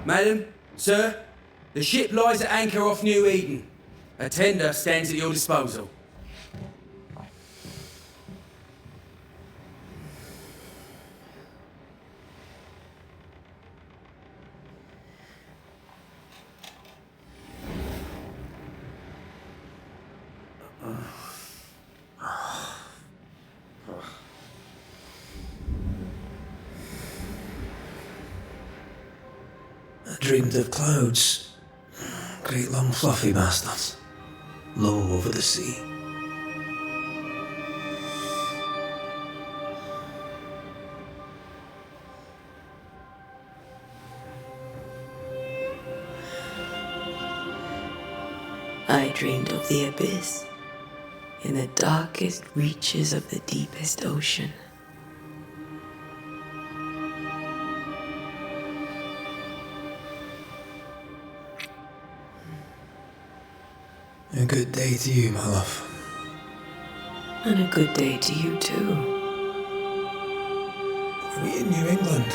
Madam, sir, the ship lies at anchor off New Eden. A tender stands at your disposal. I dreamed of clouds, great long fluffy bastards, low over the sea. I dreamed of the abyss, in the darkest reaches of the deepest ocean. A good day to you, my love. And a good day to you too. Are we in New England?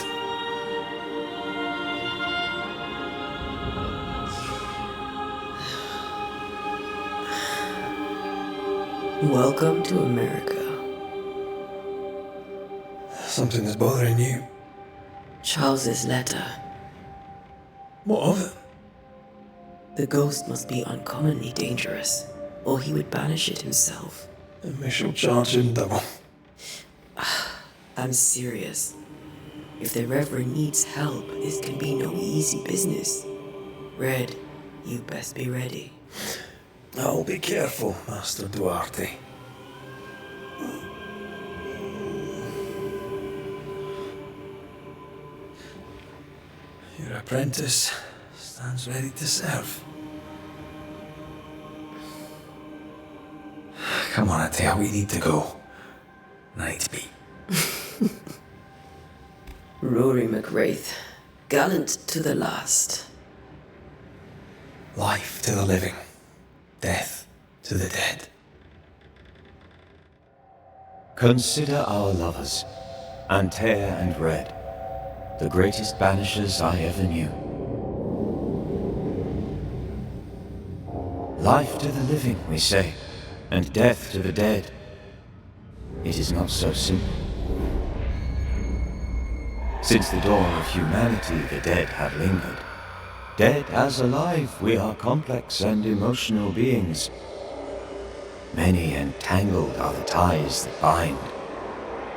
Welcome to America. Something is bothering you. Charles's letter. What of it? The ghost must be uncommonly dangerous, or he would banish it himself. And we shall charge him double. I'm serious. If the Reverend needs help, this can be no easy business. Red, you best be ready. I'll be careful, Master Duarte. Your apprentice stands ready to serve. Come on, Atea, we need to go. Night be. Rory McWraith, gallant to the last. Life to the living, death to the dead. Consider our lovers, Antea and Red, the greatest banishers I ever knew. Life to the living, we say, and death to the dead. It is not so simple. Since the dawn of humanity, the dead have lingered. Dead as alive, we are complex and emotional beings. Many and tangled are the ties that bind.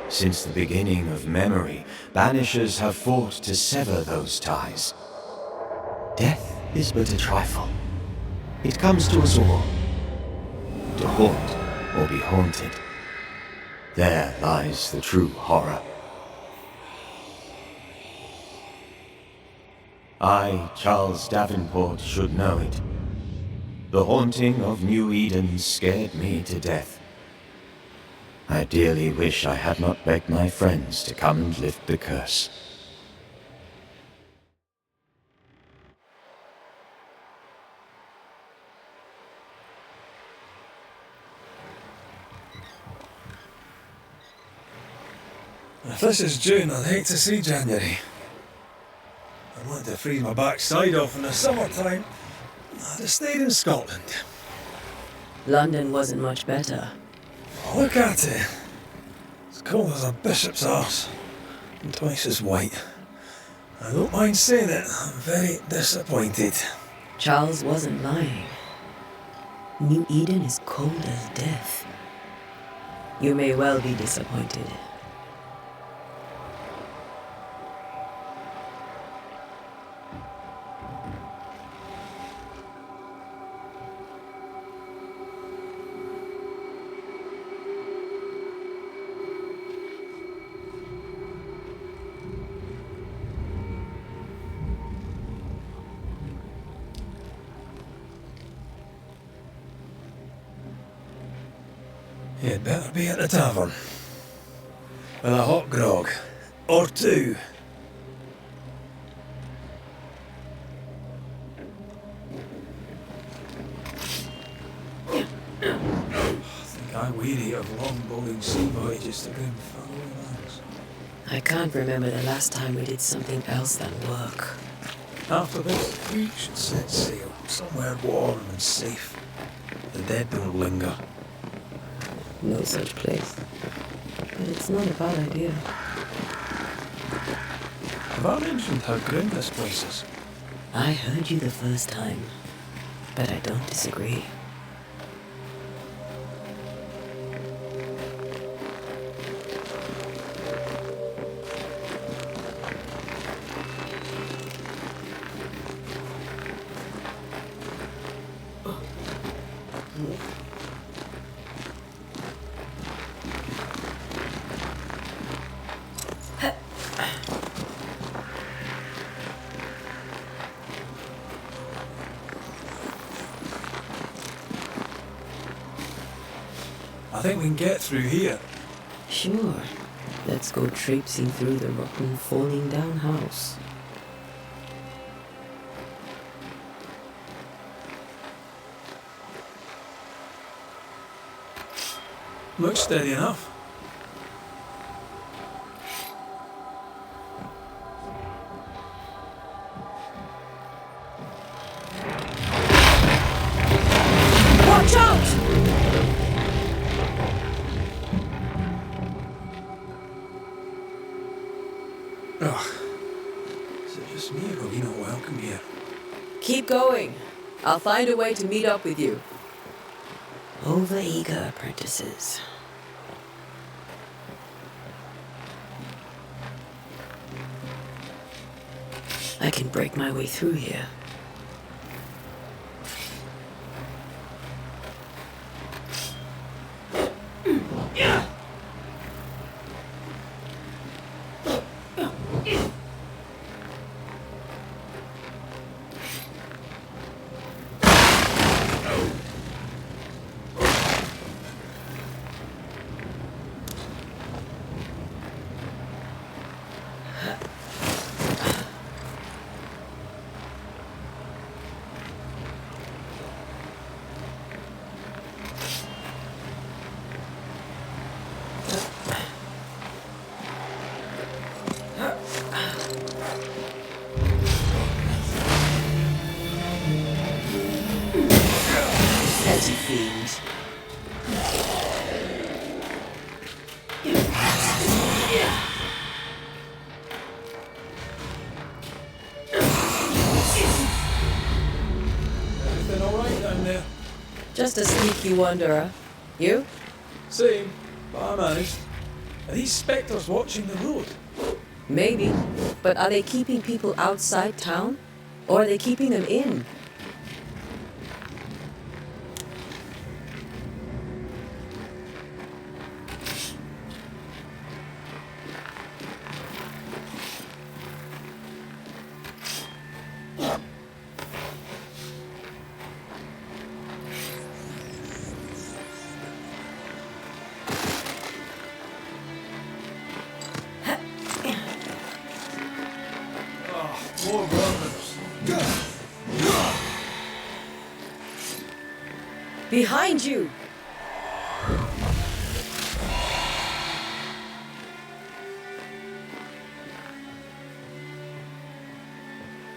Since the beginning of memory, banishers have fought to sever those ties. Death is but a trifle. It comes to us all. To haunt or be haunted. There lies the true horror. I, Charles Davenport, should know it. The haunting of New Eden scared me to death. I dearly wish I had not begged my friends to come and lift the curse. If this is June, I'd hate to see January. I'd want to freeze my backside off in the summertime. I'd have stayed in Scotland. London wasn't much better. Look at it. It's cold as a bishop's arse. And twice as white. I don't mind saying it, I'm very disappointed. Charles wasn't lying. New Eden is cold as death. You may well be disappointed. You'd better be at the tavern. With a hot grog. Or two. I think I'm weary of long bowling sea voyages to grim faraway lands. I can't remember the last time we did something else than work. After this, we should set sail somewhere warm and safe. The dead don't linger. No such place. But it's not a bad idea. Have I mentioned how grim this place is? I heard you the first time, but I don't disagree. I think we can get through here. Sure. Let's go traipsing through the rotten, falling down house. Looks steady enough. Watch out! Ugh. Is it just me or are we not welcome here? Keep going. I'll find a way to meet up with you. Overeager apprentices. I can break my way through here. Petty fiend. Everything alright down there? Just a sneaky wanderer. You? Same, but I managed. Are these spectres watching the road? Maybe. But are they keeping people outside town? Or are they keeping them in? More brothers. Behind you!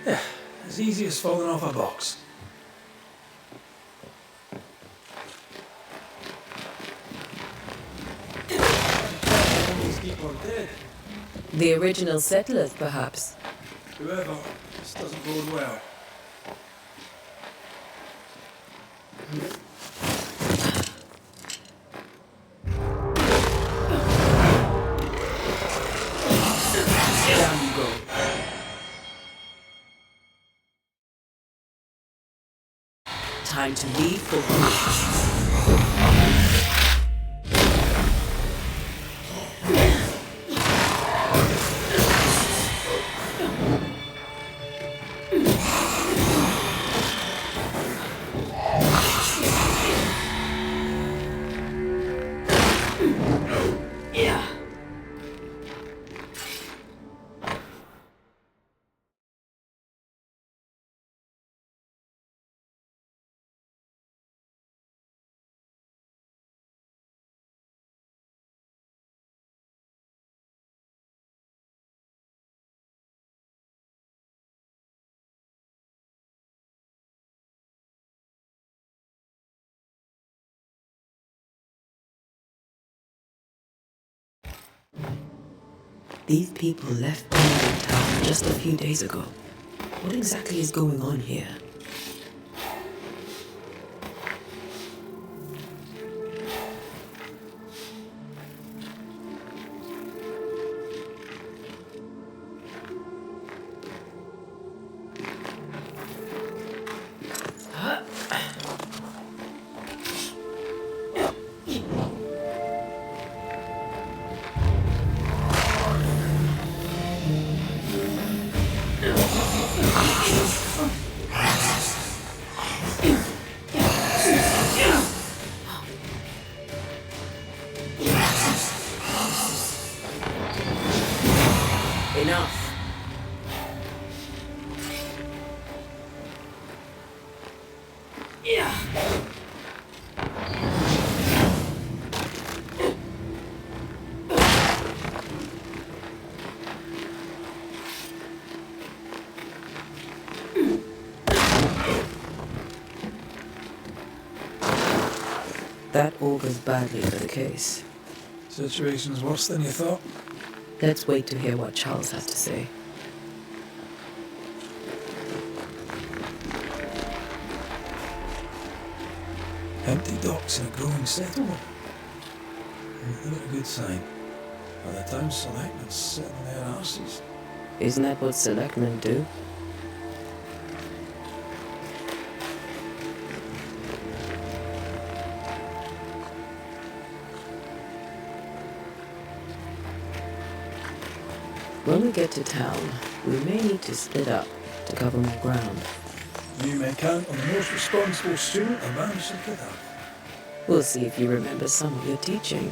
Yeah, as easy as falling off a box. These people are dead. The original settlers, perhaps. Whoever, this doesn't bode well. Down you go. Time to leave for good. These people left Bem-vindo town just a few days ago. What exactly is going on here? Enough. That augurs badly for the case. Situation's worse than you thought. Let's wait to hear what Charles has to say. Empty docks in a growing settlement. Not a good sign. By the time selectmen's sitting on their arses. Isn't that what selectmen do? When we get to town, we may need to split up to cover more ground. You may count on the most responsible student a Banisher could have. We'll see if you remember some of your teaching,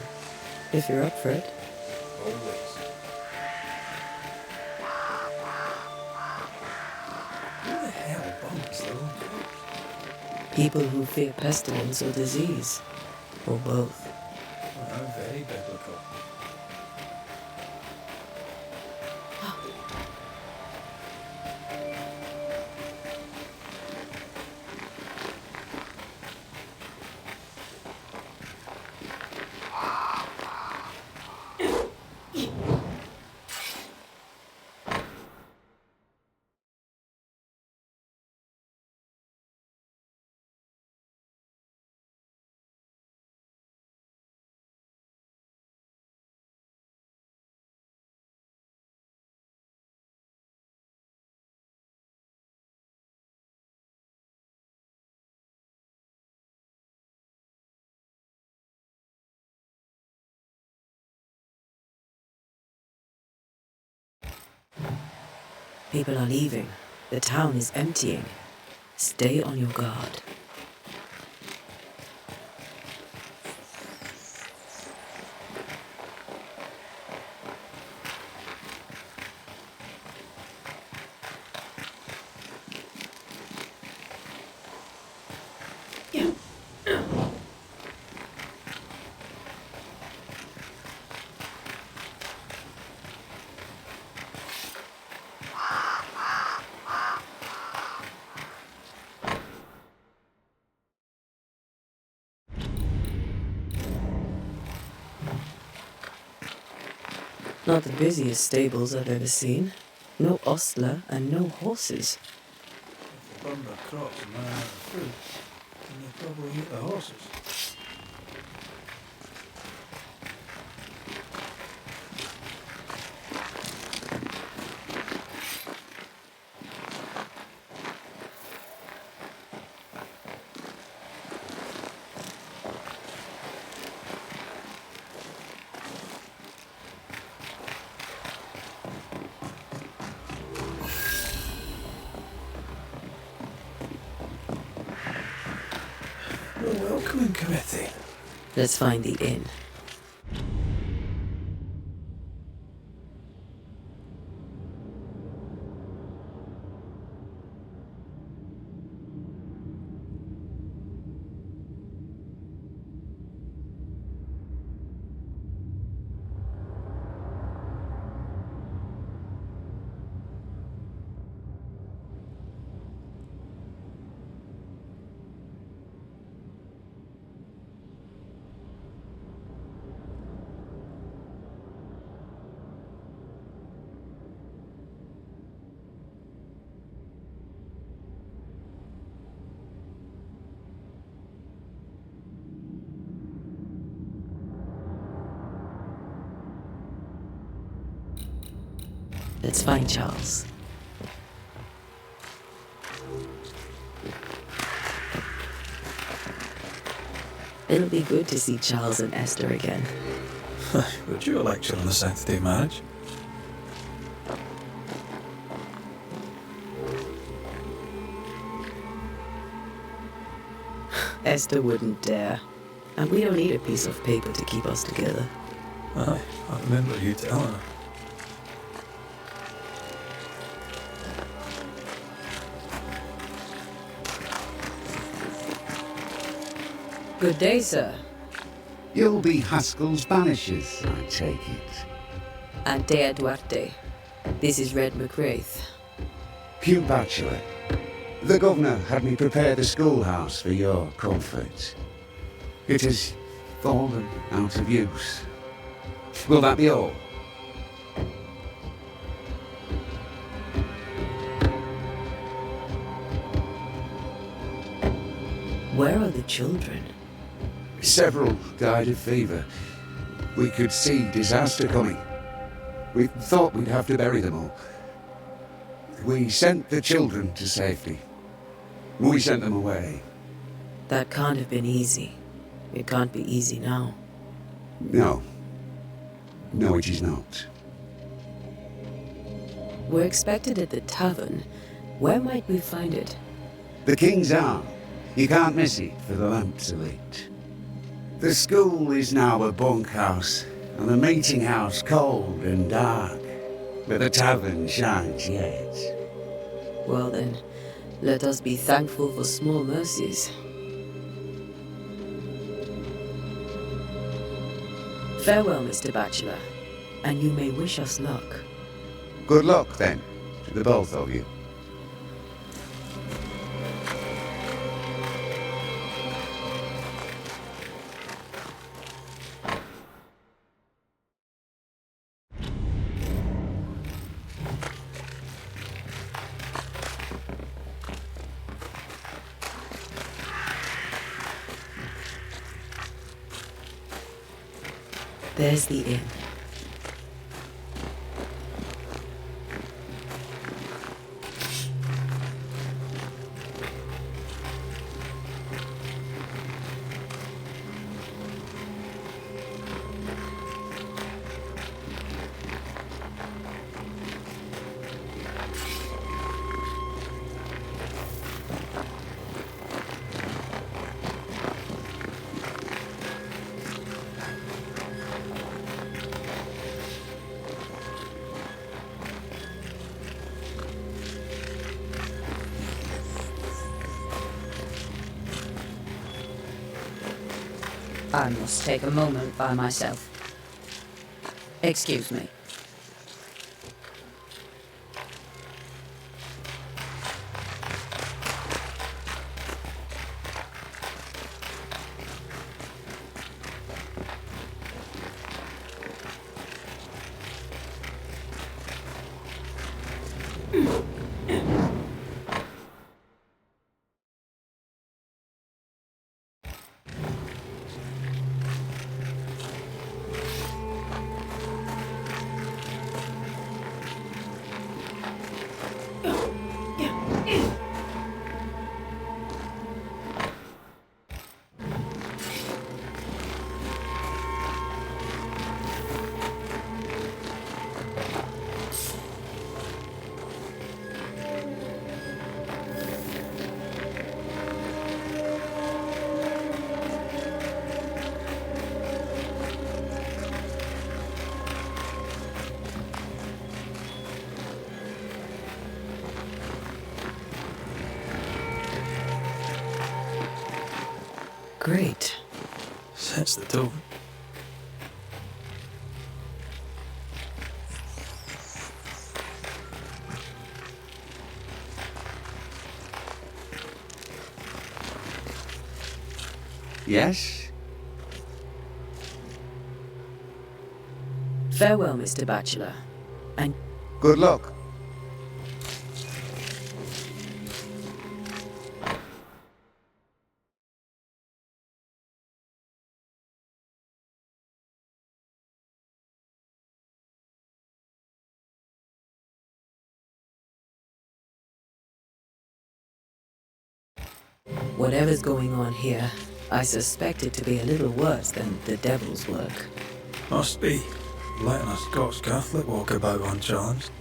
if you're up for it. Always. Who the hell bumps their own doors? People who fear pestilence or disease, or both. Well, very biblical. People are leaving. The town is emptying. Stay on your guard. Not the busiest stables I've ever seen. No ostler and no horses. If they burned their crops and ran out of food, then they'd probably eat the horses. The welcoming committee. Let's find the inn. Let's find Charles. It'll be good to see Charles and Esther again. Would you lecture on the sanctity of marriage? Esther wouldn't dare. And we don't need a piece of paper to keep us together. Aye, I remember you telling her. Good day, sir. You'll be Haskell's Banishers, I take it. Antea Duarte. This is Red McWraith. Hugh Bachelor. The governor had me prepare the schoolhouse for your comfort. It has fallen out of use. Will that be all? Where are the children? Several died of fever. We could see disaster coming. We thought we'd have to bury them all. We sent the children to safety. We sent them away. That can't have been easy. It can't be easy now. No. No, it is not. We're expected at the tavern. Where might we find it? The King's Arm. You can't miss it for the lamps are lit. The school is now a bunkhouse, and the meeting house cold and dark. But the tavern shines yet. Well then, let us be thankful for small mercies. Farewell, Mr. Bachelor, and you may wish us luck. Good luck, then, to the both of you. There's the inn. I must take a moment by myself. Excuse me. Great. Sets the tone. Yes? Farewell, Mr. Bachelor, and Good luck. Whatever's going on here, I suspect it to be a little worse than the devil's work. Must be. Letting a Scots Catholic walk about unchallenged.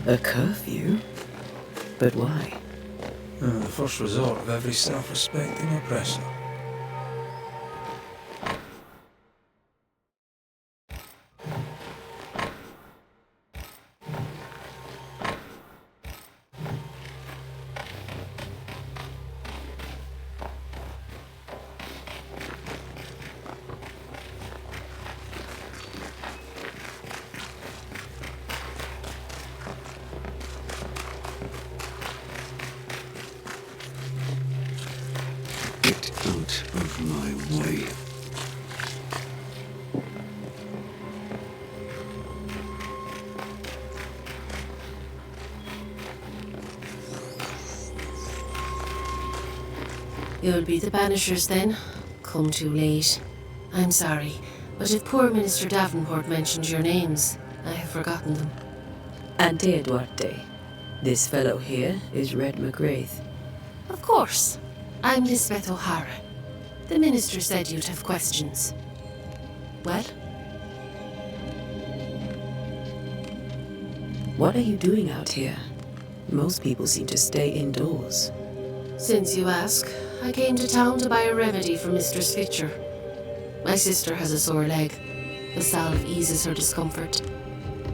A curfew? But why? The first resort of every self-respecting oppressor. Get out of my way. You'll be the Banishers then? Come too late. I'm sorry, but if poor Minister Davenport mentioned your names, I have forgotten them. Ante Duarte. This fellow here is Red McGrath. Of course. I'm Lisbeth O'Hara. The minister said you'd have questions. Well? What are you doing out here? Most people seem to stay indoors. Since you ask, I came to town to buy a remedy for Mistress Fitcher. My sister has a sore leg. The salve eases her discomfort.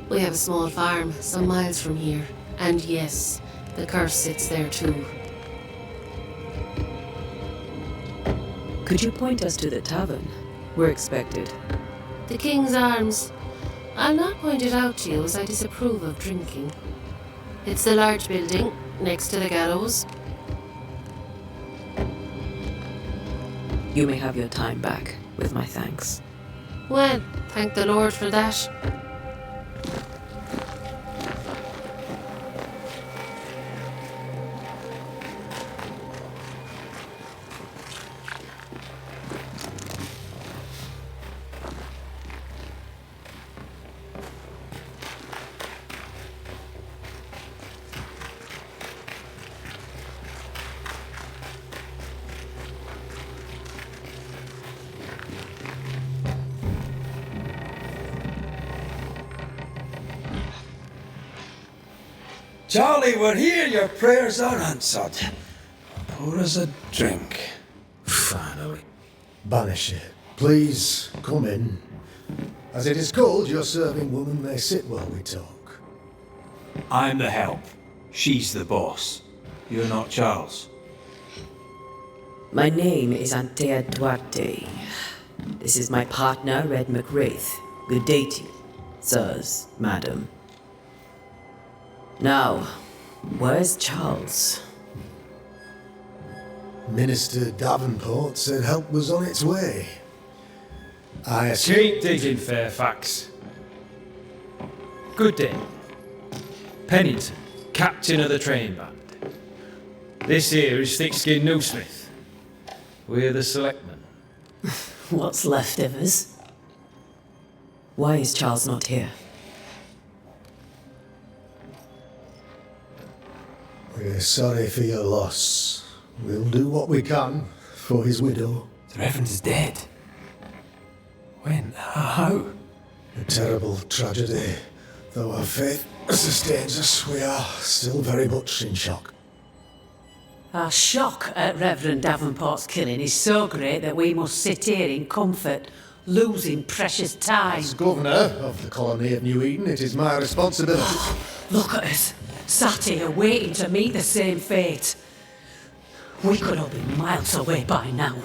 We have a small farm some miles from here. And yes, the curse sits there too. Could you point us to the tavern? We're expected. The King's Arms. I'll not point it out to you as I disapprove of drinking. It's the large building next to the gallows. You may have your time back, with my thanks. Well, thank the Lord for that. Charlie, we're here. Your prayers are answered. Pour us a drink. Finally. Banisher, please come in. As it is called, your serving woman may sit while we talk. I'm the help. She's the boss. You're not Charles. My name is Ante Duarte. This is my partner, Red McGrath. Good day to you, sirs, madam. Now, where's Charles? Minister Davenport said help was on its way. I Keep digging, Fairfax. Good day. Pennington, captain of the train band. This here is Thickskin Newsmith. We're the selectmen. What's left of us? Why is Charles not here? We're sorry for your loss. We'll do what we can for his widow. The Reverend is dead. When? How? A terrible tragedy. Though our faith sustains us, we are still very much in shock. Our shock at Reverend Davenport's killing is so great that we must sit here in comfort, losing precious time. As Governor of the colony of New Eden, it is my responsibility. Look at us, sat here waiting to meet the same fate. We could all be miles away by now.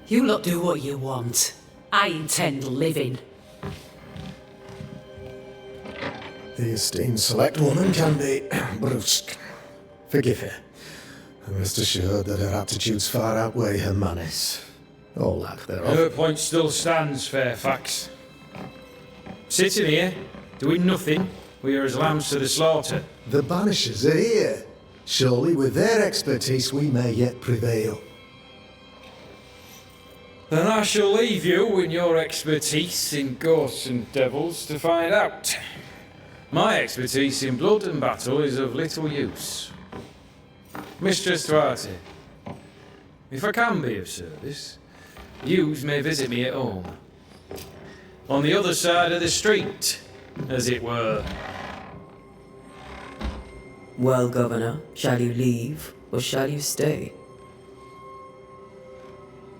You lot do what you want. I intend living. The esteemed select woman can be brusque. Forgive her. And rest assured that her aptitudes far outweigh her manners. Or lack thereof. Her point still stands, Fairfax. Sitting here, doing nothing, we are as lambs to the slaughter. The Banishers are here. Surely with their expertise we may yet prevail. Then I shall leave you in your expertise in ghosts and devils to find out. My expertise in blood and battle is of little use. Mistress Duarte, if I can be of service, yous may visit me at home. On the other side of the street, as it were. Well, Governor, shall you leave or shall you stay?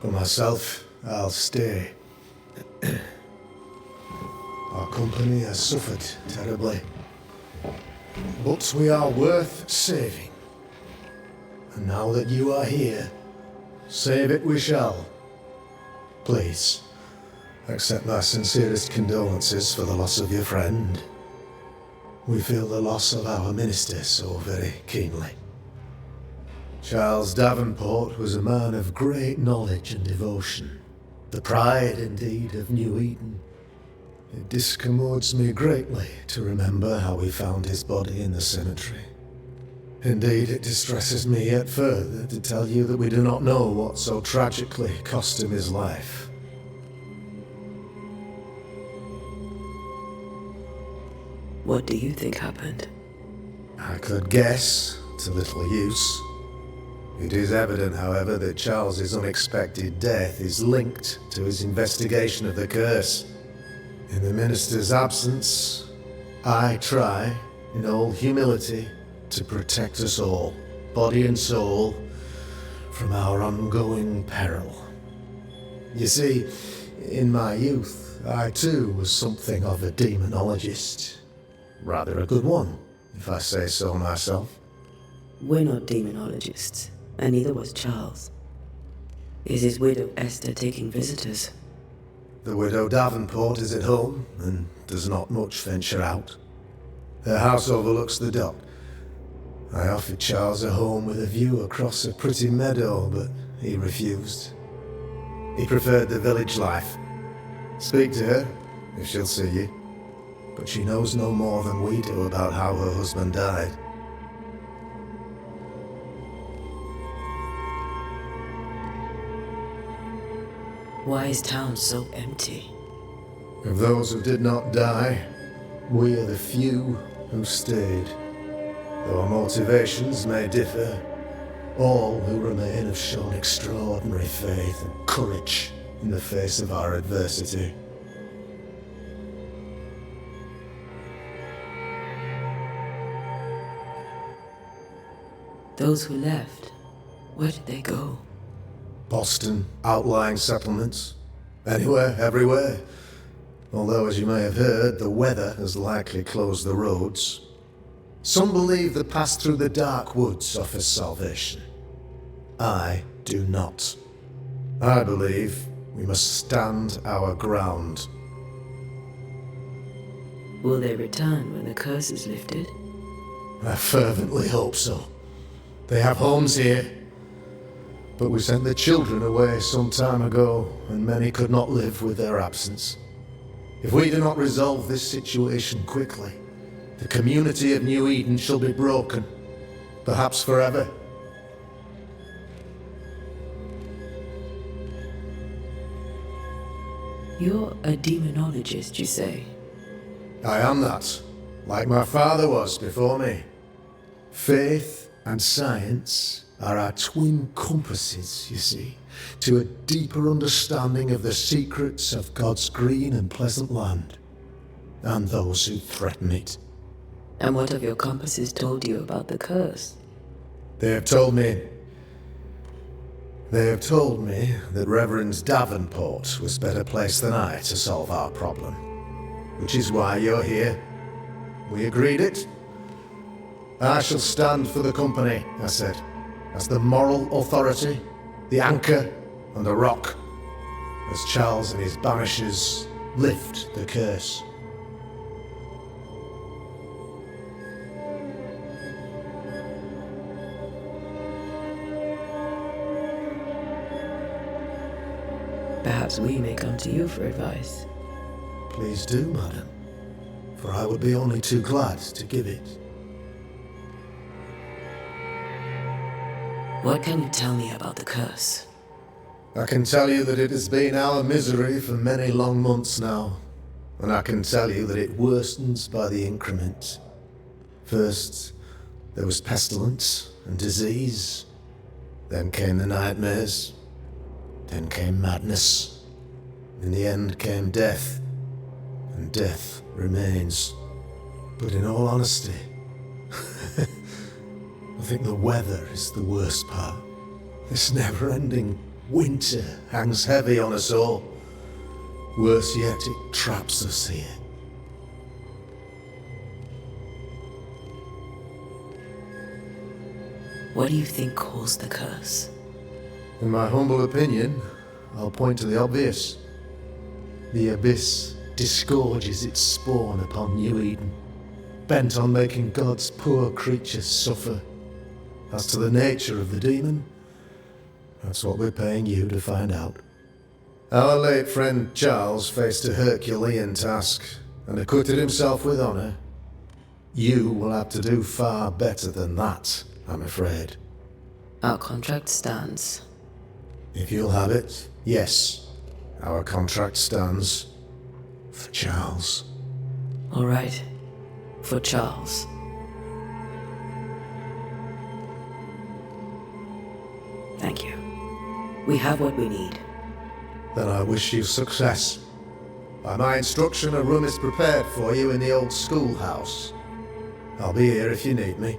For myself, I'll stay. Our company has suffered terribly. But we are worth saving. And now that you are here, save it we shall. Please, accept my sincerest condolences for the loss of your friend. We feel the loss of our minister so very keenly. Charles Davenport was a man of great knowledge and devotion, the pride indeed of New Eden. It discommodes me greatly to remember how we found his body in the cemetery. Indeed, it distresses me yet further to tell you that we do not know what so tragically cost him his life. What do you think happened? I could guess, to little use. It is evident, however, that Charles's unexpected death is linked to his investigation of the curse. In the minister's absence, I try, in all humility, to protect us all, body and soul, from our ongoing peril. You see, in my youth, I too was something of a demonologist. Rather a good one, if I say so myself. We're not demonologists, and neither was Charles. Is his widow Esther taking visitors? The widow Davenport is at home, and does not much venture out. Her house overlooks the dock. I offered Charles a home with a view across a pretty meadow, but he refused. He preferred the village life. Speak to her, if she'll see you. But she knows no more than we do about how her husband died. Why is town so empty? Of those who did not die, we are the few who stayed. Though our motivations may differ, all who remain have shown extraordinary faith and courage in the face of our adversity. Those who left, where did they go? Boston, outlying settlements. Anywhere, everywhere. Although, as you may have heard, the weather has likely closed the roads. Some believe the path through the dark woods offers salvation. I do not. I believe we must stand our ground. Will they return when the curse is lifted? I fervently hope so. They have homes here. But we sent the children away some time ago, and many could not live with their absence. If we do not resolve this situation quickly, the community of New Eden shall be broken, perhaps forever. You're a demonologist, you say? I am that. like my father was before me. Faith and science are our twin compasses, you see, to a deeper understanding of the secrets of God's green and pleasant land, and those who threaten it. And what have your compasses told you about the curse? They have told me that Reverend Davenport was better placed than I to solve our problem. Which is why you're here. We agreed it. I shall stand for the company, I said, as the moral authority, the anchor, and the rock, as Charles and his Banishers lift the curse. Perhaps we may come to you for advice. Please do, madam, for I would be only too glad to give it. What can you tell me about the curse? I can tell you that it has been our misery for many long months now, and I can tell you that it worsens by the increment. First, there was pestilence and disease. Then came the nightmares. Then came madness. In the end came death, and death remains. But in all honesty, I think the weather is the worst part. This never-ending winter hangs heavy on us all. Worse yet, it traps us here. What do you think caused the curse? In my humble opinion, I'll point to the obvious. The abyss disgorges its spawn upon New Eden, bent on making God's poor creatures suffer. As to the nature of the demon, that's what we're paying you to find out. Our late friend Charles faced a Herculean task and acquitted himself with honour. You will have to do far better than that, I'm afraid. Our contract stands. If you'll have it, yes, our contract stands for Charles. All right, for Charles. Thank you. We have what we need. Then I wish you success. By my instruction, a room is prepared for you in the old schoolhouse. I'll be here if you need me.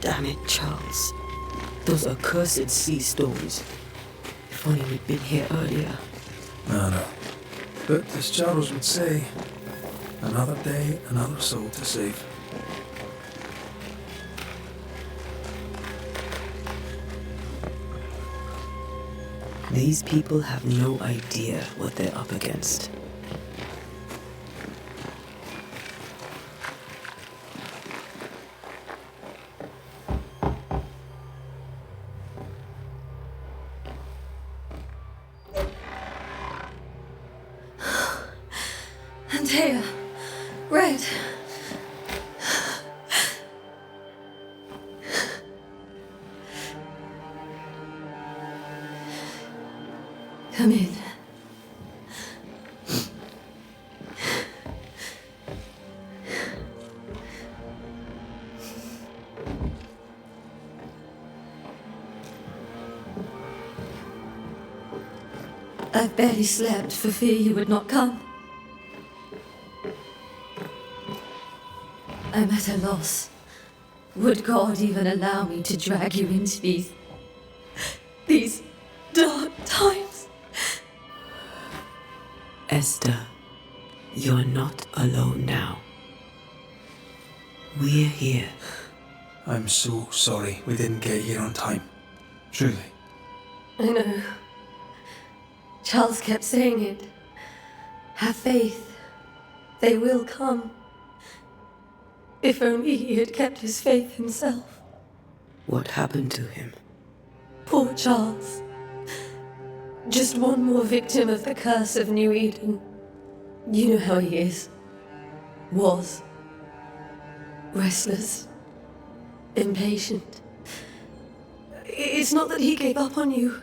Damn it, Charles. Those accursed sea storms. If only we'd been here earlier. No. But as Charles would say, another day, another soul to save. These people have no idea what they're up against. Antea, Red. Come in. I've barely slept for fear you would not come. I'm at a loss. Would God even allow me to drag you into these dark times? Esther, you're not alone now. We're here. I'm so sorry we didn't get here on time. Truly. I know. Charles kept saying it. Have faith. They will come. If only he had kept his faith himself. What happened to him? Poor Charles. Just one more victim of the curse of New Eden. You know how he is. Was. Restless. Impatient. It's not that he gave up on you,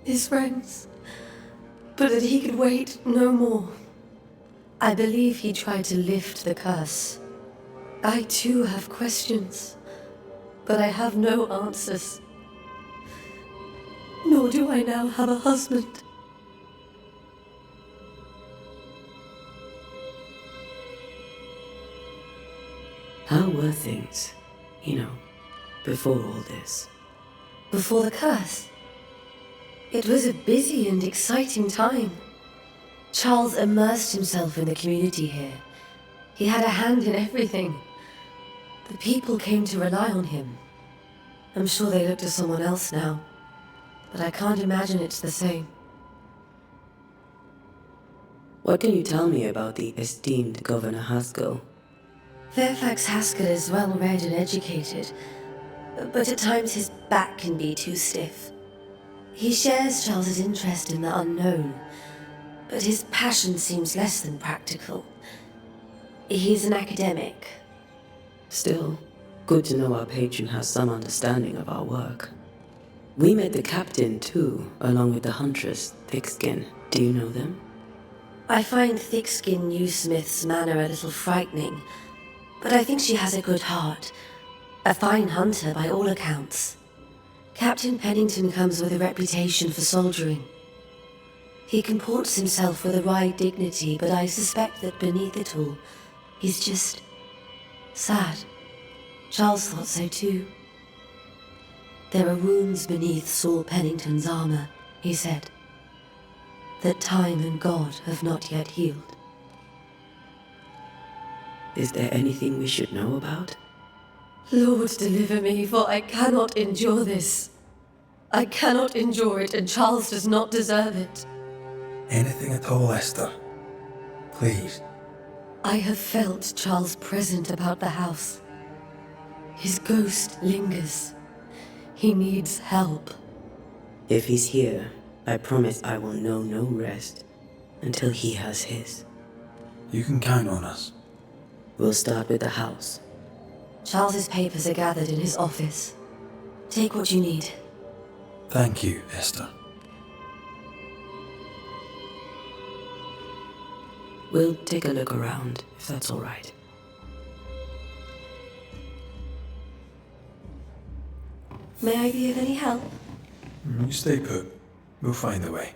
his friends, but that he could wait no more. I believe he tried to lift the curse. I too have questions, but I have no answers. Nor do I now have a husband. How were things, before all this? Before the curse? It was a busy and exciting time. Charles immersed himself in the community here. He had a hand in everything. The people came to rely on him. I'm sure they look to someone else now, but I can't imagine it's the same. What can you tell me about the esteemed Governor Haskell? Fairfax Haskell is well read and educated, but at times his back can be too stiff. He shares Charles's interest in the unknown, but his passion seems less than practical. He's an academic. Still, good to know our patron has some understanding of our work. We met the captain too, along with the huntress, Thickskin. Do you know them? I find Thickskin Newsmith's manner a little frightening, but I think she has a good heart. A fine hunter by all accounts. Captain Pennington comes with a reputation for soldiering. He comports himself with a wry dignity, but I suspect that beneath it all, he's just sad. Charles thought so too. There are wounds beneath Saul Pennington's armor, he said, that time and God have not yet healed. Is there anything we should know about? Lord, deliver me, for I cannot endure this. I cannot endure it, and Charles does not deserve it. Anything at all, Esther. Please. I have felt Charles present about the house. His ghost lingers. He needs help. If he's here, I promise I will know no rest until he has his. You can count on us. We'll start with the house. Charles's papers are gathered in his office. Take what you need. Thank you, Esther. We'll take a look around, if that's all right. May I be of any help? You stay put. We'll find a way.